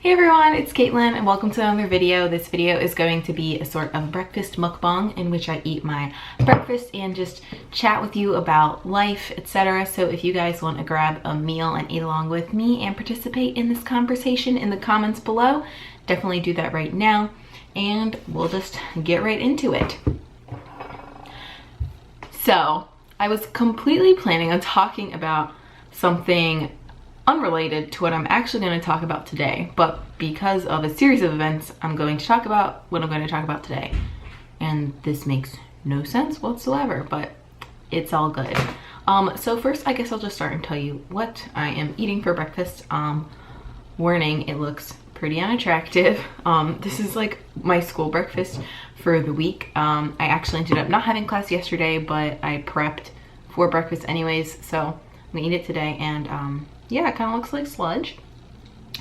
Hey everyone, it's Caitlin and welcome to another video. This video is going to be a sort of breakfast mukbang in which I eat my breakfast and just chat with you about life, etc. So if you guys want to grab a meal and eat along with me and participate in this conversation in the comments below, definitely do that right now and we'll just get right into it. So I was completely planning on talking about something unrelated to what I'm actually going to talk about today, but because of a series of events, I'm going to talk about what I'm going to talk about today. And this makes no sense whatsoever, but it's all good. So first, I guess I'll just start and tell you what I am eating for breakfast. Warning, it looks pretty unattractive. This is like my school breakfast for the week. I actually ended up not having class yesterday, but I prepped for breakfast anyways, so I'm gonna eat it today. And yeah, it kind of looks like sludge,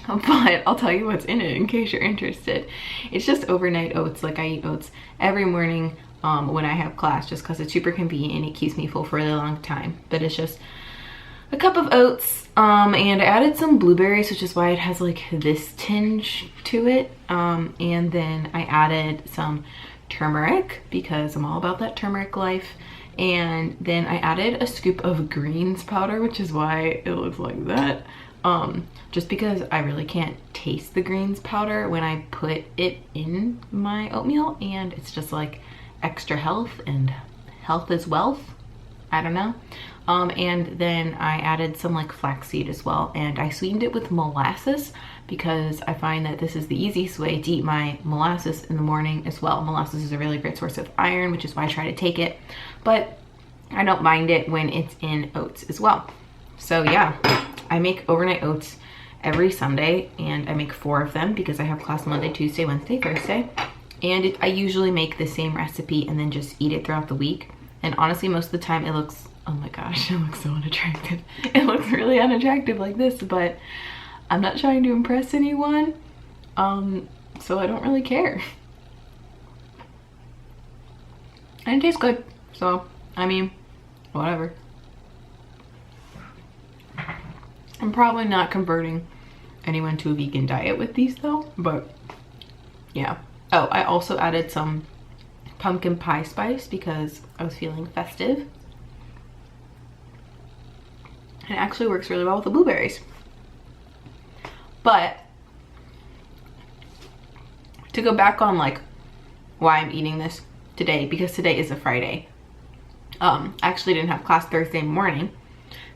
but I'll tell you what's in it in case you're interested. It's just overnight oats. Like, I eat oats every morning when I have class just because it's super convenient and it keeps me full for a really long time. But it's just a cup of oats, and I added some blueberries, which is why it has like this tinge to it. And then I added some turmeric because I'm all about that turmeric life. And then I added a scoop of greens powder, which is why it looks like that. Just because I really can't taste the greens powder when I put it in my oatmeal, and it's just like extra health, and health is wealth. I don't know. And then I added some like flaxseed as well, and I sweetened it with molasses because I find that this is the easiest way to eat my molasses in the morning as well. Molasses is a really great source of iron, which is why I try to take it, but I don't mind it when it's in oats as well. So yeah, I make overnight oats every Sunday, and I make 4 of them because I have class Monday, Tuesday, Wednesday, Thursday. And I usually make the same recipe and then just eat it throughout the week. And honestly, most of the time it looks, oh my gosh, it looks so unattractive. It looks really unattractive like this, but I'm not trying to impress anyone, so I don't really care. And it tastes good, so I mean, whatever. I'm probably not converting anyone to a vegan diet with these though, but yeah. Oh, I also added some pumpkin pie spice because I was feeling festive. It actually works really well with the blueberries. But to go back on like why I'm eating this today, because today is a Friday. I actually didn't have class Thursday morning,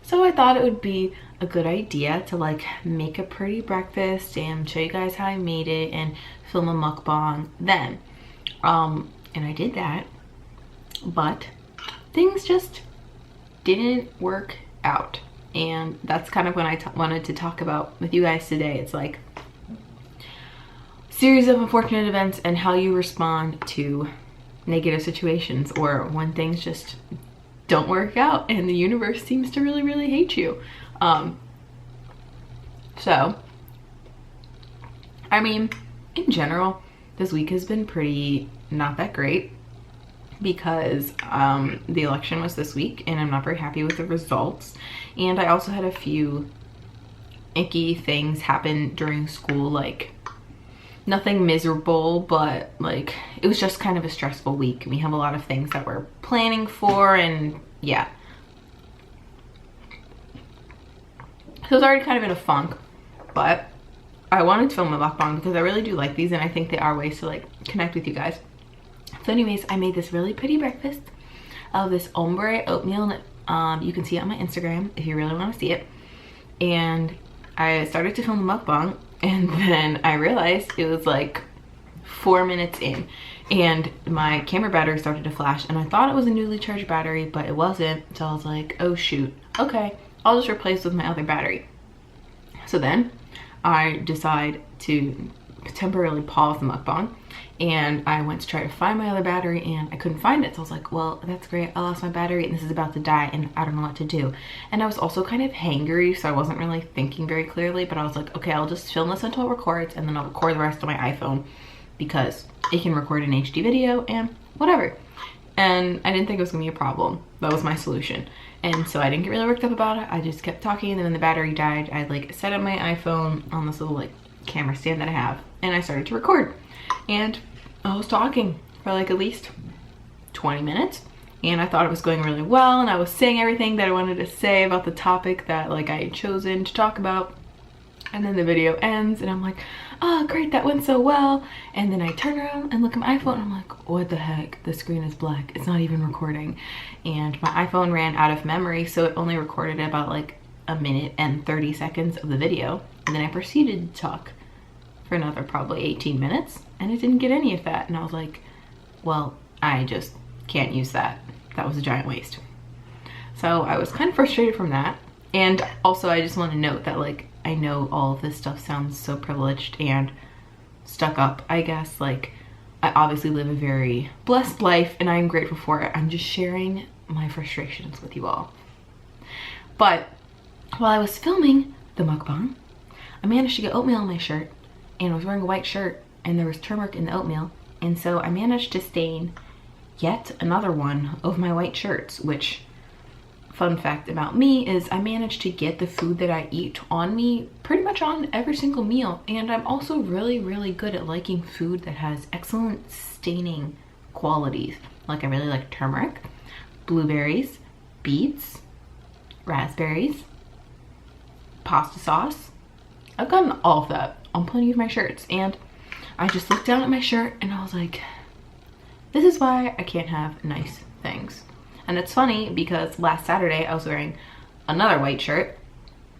so I thought it would be a good idea to like make a pretty breakfast and show you guys how I made it and film a mukbang then. And I did that, but things just didn't work out. And that's kind of when I wanted to talk about with you guys today. It's like series of unfortunate events and how you respond to negative situations, or when things just don't work out and the universe seems to really hate you. So I mean, in general, this week has been pretty not that great because the election was this week and I'm not very happy with the results. And I also had a few icky things happen during school, like nothing miserable, but like it was just kind of a stressful week. We have a lot of things that we're planning for, and yeah. So I was already kind of in a funk, but I wanted to film a mukbang because I really do like these and I think they are ways to like connect with you guys. So anyways, I made this really pretty breakfast of this ombre oatmeal. You can see it on my Instagram if you really want to see it. And I started to film the mukbang, and then I realized it was like 4 minutes in and my camera battery started to flash, and I thought it was a newly charged battery, but it wasn't. So I was like, oh shoot, okay, I'll just replace with my other battery. So then I decide to temporarily pause the mukbang, and I went to try to find my other battery and I couldn't find it. So I was like, well, that's great, I lost my battery and this is about to die and I don't know what to do. And I was also kind of hangry, so I wasn't really thinking very clearly, but I was like, okay, I'll just film this until it records and then I'll record the rest on my iPhone because it can record an HD video and whatever. And I didn't think it was gonna be a problem. That was my solution. And so I didn't get really worked up about it. I just kept talking, and then when the battery died, I like set up my iPhone on this little like camera stand that I have, and I started to record. And I was talking for like at least 20 minutes, and I thought it was going really well, and I was saying everything that I wanted to say about the topic that like I had chosen to talk about. And then the video ends and I'm like, oh great, that went so well. And then I turn around and look at my iPhone and I'm like, what the heck, the screen is black, it's not even recording. And my iPhone ran out of memory, so it only recorded about like a minute and 30 seconds of the video. And then I proceeded to talk for another probably 18 minutes, and it didn't get any of that. And I was like, well, I just can't use that. That was a giant waste. So I was kind of frustrated from that. And also I just want to note that like, I know all of this stuff sounds so privileged and stuck up, I guess. Like, I obviously live a very blessed life and I'm grateful for it. I'm just sharing my frustrations with you all. But while I was filming the mukbang, I managed to get oatmeal on my shirt, and I was wearing a white shirt and there was turmeric in the oatmeal. And so I managed to stain yet another one of my white shirts, which, fun fact about me, is I managed to get the food that I eat on me pretty much on every single meal. And I'm also really, really good at liking food that has excellent staining qualities. Like I really like turmeric, blueberries, beets, raspberries, pasta sauce. I've gotten all of that on plenty of my shirts. And I just looked down at my shirt and I was like, this is why I can't have nice things. And it's funny because last Saturday I was wearing another white shirt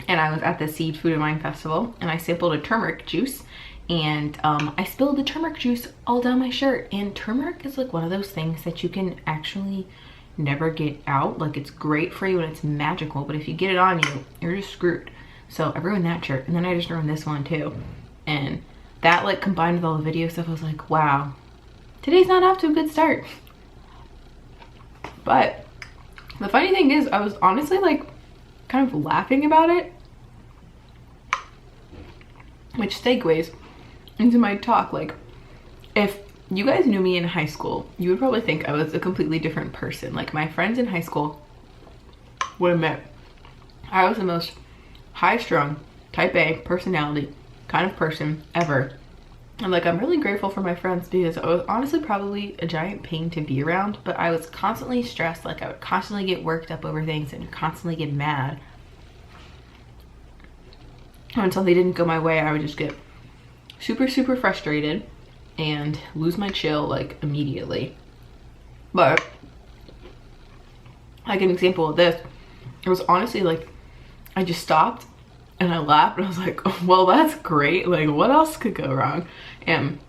and I was at the Seed Food and Wine Festival, and I sampled a turmeric juice, and I spilled the turmeric juice all down my shirt. And turmeric is like one of those things that you can actually never get out. Like, it's great for you and it's magical, but if you get it on you, you're just screwed. So I ruined that shirt, and then I just ruined this one too. And that, like, combined with all the video stuff, I was like, wow, today's not off to a good start. But the funny thing is, I was honestly like kind of laughing about it, which segues into my talk. Like, if you guys knew me in high school, you would probably think I was a completely different person. Like, my friends in high school would admit I was the most high-strung, type A personality kind of person ever. And like, I'm really grateful for my friends because I was honestly probably a giant pain to be around, but I was constantly stressed. Like, I would constantly get worked up over things and constantly get mad. And when something didn't go my way, I would just get super, super frustrated and lose my chill like immediately. But like, an example of this, it was honestly like, I just stopped and I laughed and I was like, oh, well, that's great. Like, what else could go wrong? And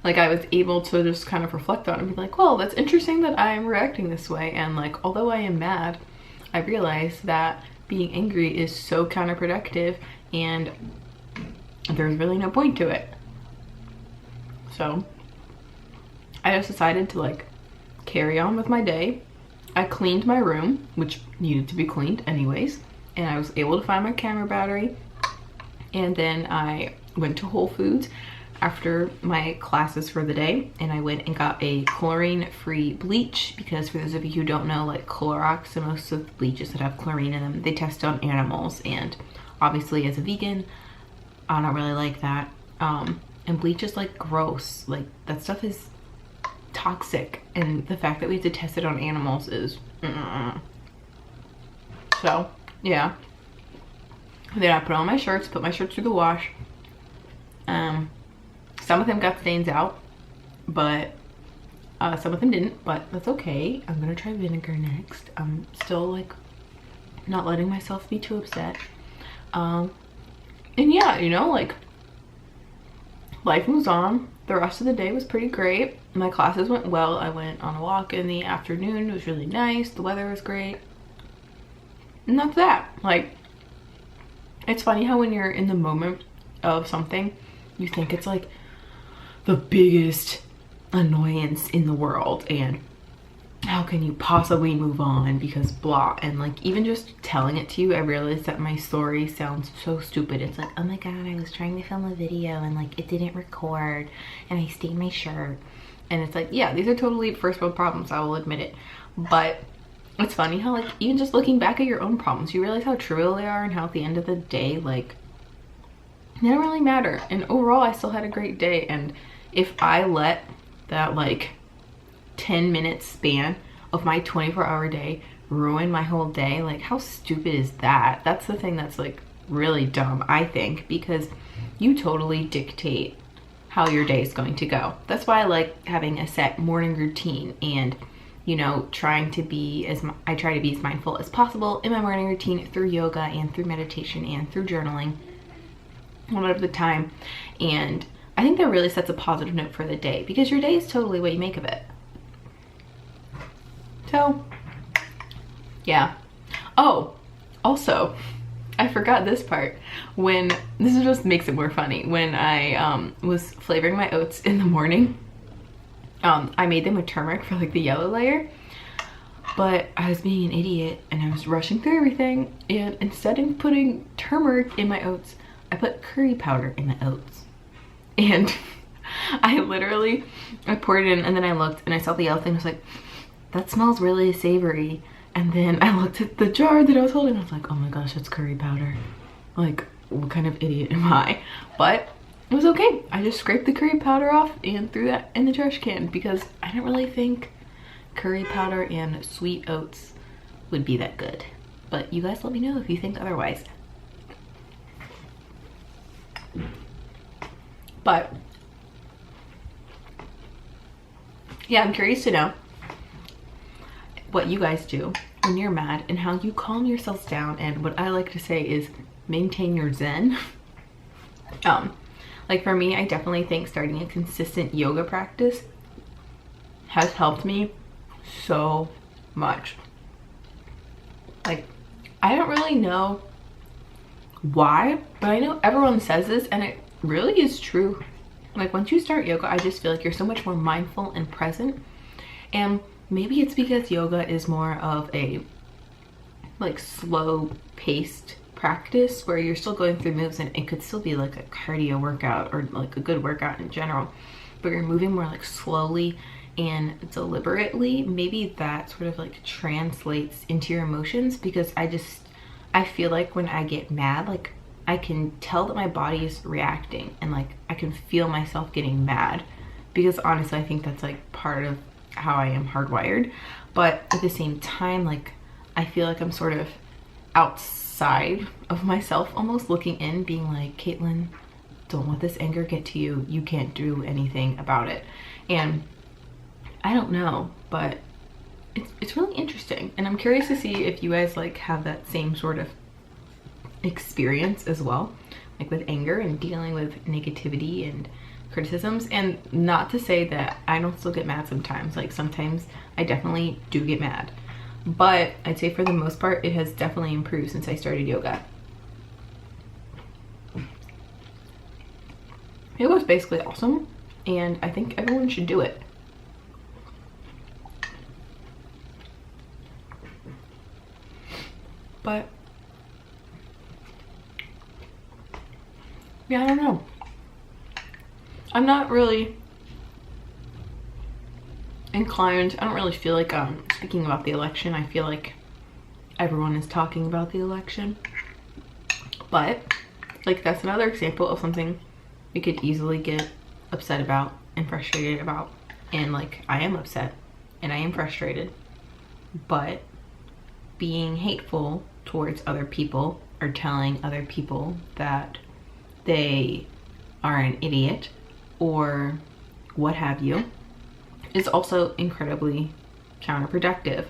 like, I was able to just kind of reflect on it and be like, well, that's interesting that I'm reacting this way. And like, although I am mad, I realized that being angry is so counterproductive and there's really no point to it. So I just decided to like carry on with my day. I cleaned my room, which needed to be cleaned anyways, and I was able to find my camera battery. And then I went to Whole Foods after my classes for the day, and I went and got a chlorine-free bleach, because for those of you who don't know, like, Clorox and most of the bleaches that have chlorine in them, they test on animals, and obviously as a vegan, I don't really like that. And bleach is like gross. Like, that stuff is toxic, and the fact that we have to test it on animals is so yeah. Then I put on my shirts, put my shirts through the wash. Some of them got stains out, but some of them didn't, but that's okay. I'm gonna try vinegar next. I'm still like not letting myself be too upset. And yeah, you know, like, life moves on. The rest of the day was pretty great. My classes went well. I went on a walk in the afternoon. It was really nice. The weather was great. And that's that. Like, it's funny how when you're in the moment of something, you think it's like the biggest annoyance in the world and how can you possibly move on because blah. And like, even just telling it to you, I realized that my story sounds so stupid. It's like, oh my god, I was trying to film a video and like it didn't record and I stained my shirt. And it's like, yeah, these are totally first world problems, I will admit it. But it's funny how, like, even just looking back at your own problems, you realize how trivial they are and how at the end of the day, like, It didn't really matter. And overall, I still had a great day. And if I let that like 10-minute span of my 24-hour day ruin my whole day, like how stupid is that? That's the thing that's like really dumb, I think, because you totally dictate how your day is going to go. That's why I like having a set morning routine, and you know, I try to be as mindful as possible in my morning routine through yoga and through meditation and through journaling one at a time. And I think that really sets a positive note for the day, because your day is totally what you make of it. So yeah. Oh, also, I forgot this part. This just makes it more funny. When I was flavoring my oats in the morning, I made them with turmeric for like the yellow layer, but I was being an idiot and I was rushing through everything, and instead of putting turmeric in my oats, I put curry powder in the oats. And I poured it in, and then I looked and I saw the yellow thing. I was like, that smells really savory. And then I looked at the jar that I was holding. I was like, oh my gosh, it's curry powder. Like, what kind of idiot am I? But it was okay. I just scraped the curry powder off and threw that in the trash can, because I didn't really think curry powder and sweet oats would be that good. But you guys let me know if you think otherwise. But yeah, I'm curious to know what you guys do when you're mad and how you calm yourselves down. And what I like to say is maintain your zen. Like for me, I definitely think starting a consistent yoga practice has helped me so much. Like, I don't really know why, but I know everyone says this and it really is true. Like once you start yoga, I just feel like you're so much more mindful and present. And maybe it's because yoga is more of a like slow paced practice where you're still going through moves, and it could still be like a cardio workout or like a good workout in general, but you're moving more like slowly and deliberately. Maybe that sort of like translates into your emotions, because I feel like when I get mad, like I can tell that my body is reacting, and like I can feel myself getting mad, because honestly I think that's like part of how I am hardwired. But at the same time, like I feel like I'm sort of outside of myself, almost looking in, being like, Caitlin, don't let this anger get to you. You can't do anything about it. And I don't know, but it's really interesting, and I'm curious to see if you guys like have that same sort of experience as well, like with anger and dealing with negativity and criticisms. And not to say that I don't still get mad sometimes. Like sometimes I definitely do get mad, but I'd say for the most part it has definitely improved since I started yoga. Yoga is basically awesome, and I think everyone should do it. But yeah, I don't know. I'm not really inclined. I don't really feel like speaking about the election. I feel like everyone is talking about the election. But like that's another example of something we could easily get upset about and frustrated about. And like I am upset and I am frustrated, but being hateful towards other people or telling other people that they are an idiot or what have you is also incredibly counterproductive.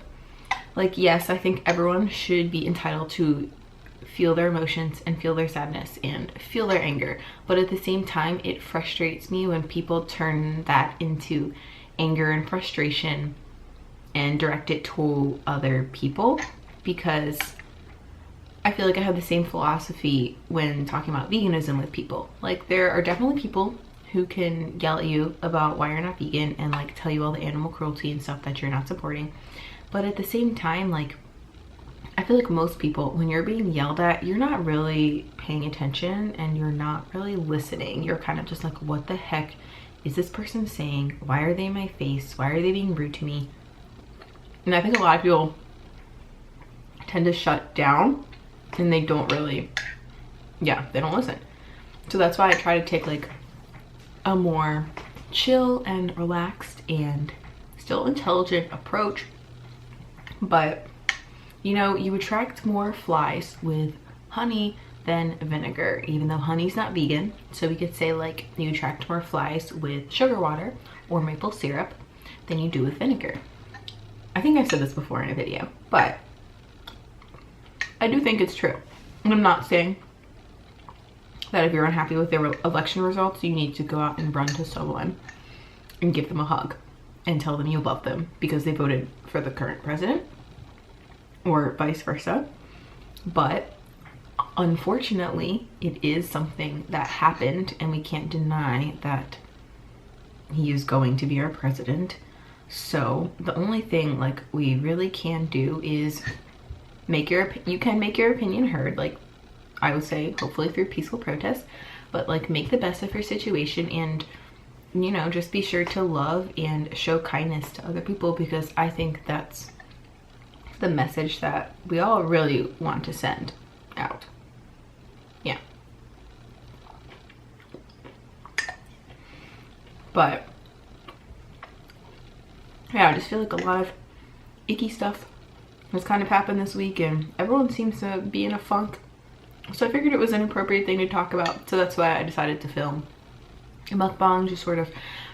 Like, yes, I think everyone should be entitled to feel their emotions and feel their sadness and feel their anger, but at the same time it frustrates me when people turn that into anger and frustration and direct it to other people, because I feel like I have the same philosophy when talking about veganism with people. Like there are definitely people who can yell at you about why you're not vegan and like tell you all the animal cruelty and stuff that you're not supporting. But at the same time, like I feel like most people, when you're being yelled at, you're not really paying attention and you're not really listening. You're kind of just like, what the heck is this person saying? Why are they in my face? Why are they being rude to me? And I think a lot of people tend to shut down and they don't really, yeah, they don't listen. So that's why I try to take like a more chill and relaxed and still intelligent approach. But you know, you attract more flies with honey than vinegar, even though honey's not vegan. So we could say like you attract more flies with sugar water or maple syrup than you do with vinegar. I think I've said this before in a video, but I do think it's true. And I'm not saying that if you're unhappy with their election results, you need to go out and run to someone and give them a hug and tell them you love them because they voted for the current president, or vice versa. But unfortunately, it is something that happened, and we can't deny that he is going to be our president. So the only thing like we really can do is you can make your opinion heard, like I would say, hopefully through peaceful protest, but like make the best of your situation, and you know, just be sure to love and show kindness to other people, because I think that's the message that we all really want to send out. Yeah. But yeah, I just feel like a lot of icky stuff has kind of happened this week, and everyone seems to be in a funk. So I figured it was an appropriate thing to talk about. So that's why I decided to film a mukbang, just sort of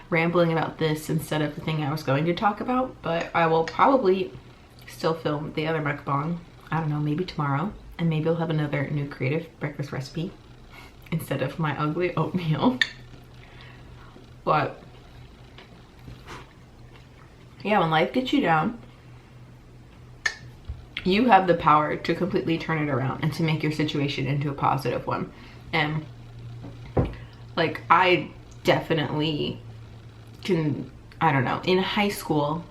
rambling about this instead of the thing I was going to talk about. But I will probably still film the other mukbang, I don't know, maybe tomorrow, and maybe I'll have another new creative breakfast recipe instead of my ugly oatmeal. But yeah, when life gets you down, you have the power to completely turn it around and to make your situation into a positive one. And like, I definitely can, I don't know, in high school,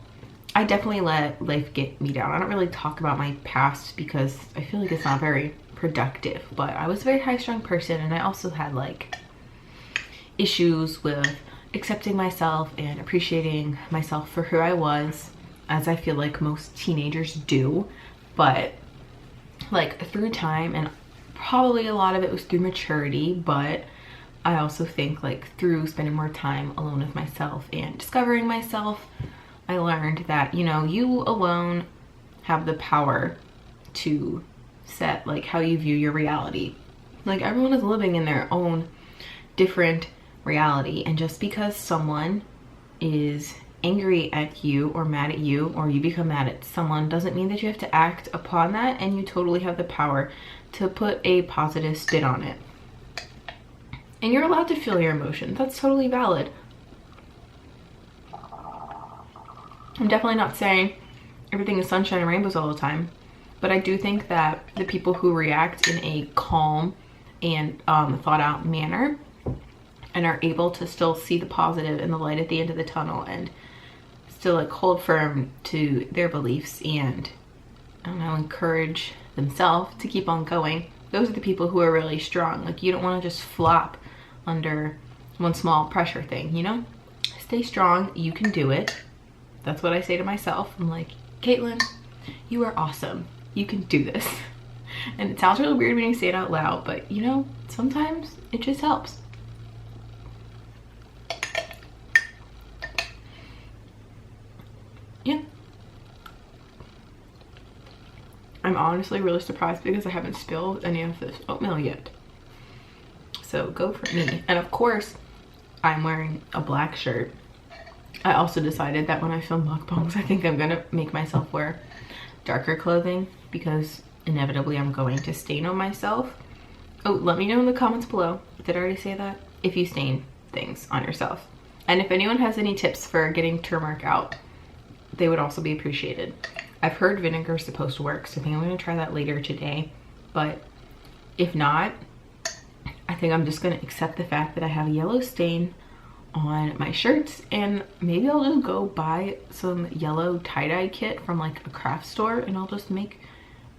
I definitely let life get me down. I don't really talk about my past because I feel like it's not very productive, but I was a very high-strung person, and I also had like issues with accepting myself and appreciating myself for who I was, as I feel like most teenagers do. But like through time, and probably a lot of it was through maturity, but I also think like through spending more time alone with myself and discovering myself, I learned that, you know, you alone have the power to set like how you view your reality. Like, everyone is living in their own different reality, and just because someone is angry at you or mad at you, or you become mad at someone, doesn't mean that you have to act upon that, and you totally have the power to put a positive spin on it. And you're allowed to feel your emotions. That's totally valid. I'm definitely not saying everything is sunshine and rainbows all the time, but I do think that the people who react in a calm and thought out manner and are able to still see the positive and the light at the end of the tunnel and still like hold firm to their beliefs and, I don't know, encourage themselves to keep on going, those are the people who are really strong. Like, you don't want to just flop under one small pressure thing, you know? Stay strong, you can do it. That's what I say to myself. I'm like, Caitlin, you are awesome. You can do this. And it sounds really weird when you say it out loud, but you know, sometimes it just helps. Yeah. I'm honestly really surprised because I haven't spilled any of this oatmeal yet. So go for me. And of course, I'm wearing a black shirt. I also decided that when I film mukbangs, I think I'm gonna make myself wear darker clothing because inevitably I'm going to stain on myself. Oh, let me know in the comments below. Did I already say that? If you stain things on yourself. And if anyone has any tips for getting turmeric out, they would also be appreciated. I've heard vinegar is supposed to work, so I think I'm gonna try that later today. But if not, I think I'm just gonna accept the fact that I have a yellow stain on my shirts, and maybe I'll just go buy some yellow tie-dye kit from like a craft store, and I'll just make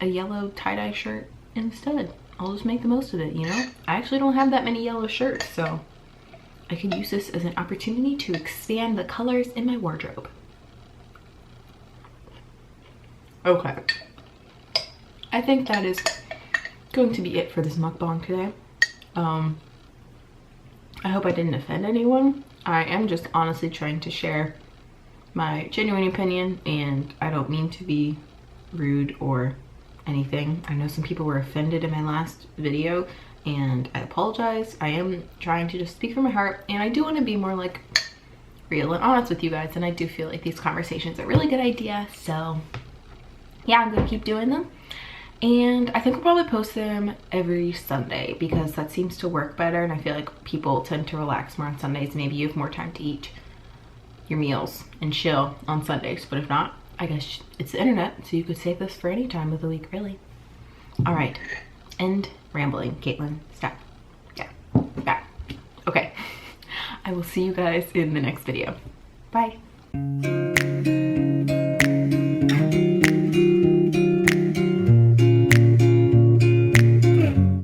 a yellow tie-dye shirt instead. I'll just make the most of it, you know? I actually don't have that many yellow shirts, so I could use this as an opportunity to expand the colors in my wardrobe. Okay, I think that is going to be it for this mukbang today. I hope I didn't offend anyone. I am just honestly trying to share my genuine opinion, and I don't mean to be rude or anything. I know some people were offended in my last video, and I apologize. I am trying to just speak from my heart, and I do want to be more like real and honest with you guys, and I do feel like these conversations are a really good idea. So yeah, I'm gonna keep doing them, and I think I'll probably post them every Sunday because that seems to work better, and I feel like people tend to relax more on Sundays. Maybe you have more time to eat your meals and chill on Sundays, but if not, I guess it's the internet, so you could save this for any time of the week, really. All right, end rambling. Caitlin, stop. Yeah. Okay. I will see you guys in the next video. Bye.